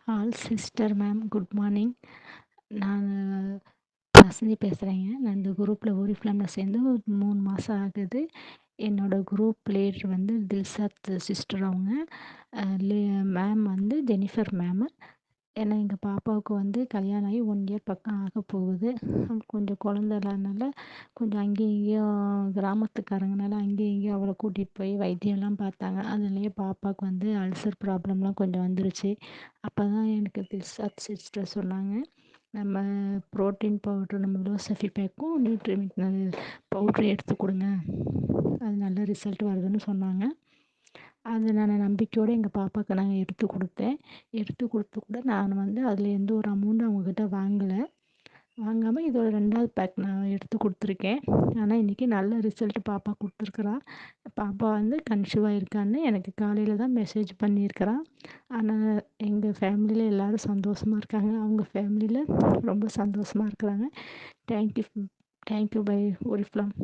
All sister ma'am good morning. நான் வசந்தி பேசுகிறேங்க. நான் இந்த குரூப்பில் ஓரிஃப்ளேமில் சேர்ந்து ஒரு 3 மாதம் ஆகுது. என்னோடய குரூப் லீடர் வந்து தில்ஷாத் சிஸ்டர் அவங்க. மேம் வந்து ஜெனிஃபர் மேமு. ஏன்னா எங்கள் பாப்பாவுக்கு வந்து கல்யாணம் ஆகி 1 இயர் பக்கம் ஆக போகுது. கொஞ்சம் குழந்த இல்லாதனால கொஞ்சம் அங்கேயும் இங்கேயும் கிராமத்துக்காரங்கனால அங்கேயும் இங்கேயும் அவளை கூட்டிகிட்டு போய் வைத்தியம்லாம் பார்த்தாங்க. அதுலேயே பாப்பாவுக்கு வந்து அல்சர் ப்ராப்ளம்லாம் கொஞ்சம் வந்துருச்சு. அப்போ தான் எனக்கு தில்ஷாத் சிஸ்டர் சொன்னாங்க, நம்ம புரோட்டீன் பவுட்ரு நம்ம லோசஃபி பேக்கும் நியூட்ரிமினல் பவுட்ரு எடுத்து கொடுங்க, அது நல்ல ரிசல்ட் வருதுன்னு சொன்னாங்க. அது நான் நம்பிக்கையோடு எங்கள் பாப்பாவுக்கு நான் எடுத்து கொடுத்தேன். எடுத்து கொடுத்து கூட நான் வந்து அதில் எந்த ஒரு அமௌண்ட்டும் அவங்கக்கிட்ட வாங்காமல் இதோட 2வது பேக் நான் எடுத்து கொடுத்துருக்கேன். ஆனால் இன்றைக்கி நல்ல ரிசல்ட் பாப்பா கொடுத்துருக்குறா. பாப்பா வந்து கன்சீவாக இருக்கான்னு எனக்கு காலையில் தான் மெசேஜ் பண்ணியிருக்கிறா. ஆனால் எங்கள் ஃபேமிலியில் எல்லோரும் சந்தோஷமா இருக்காங்க. அவங்க ஃபேமிலியில் ரொம்ப சந்தோஷமா இருக்கிறாங்க. Thank you thank you bye Oriflame.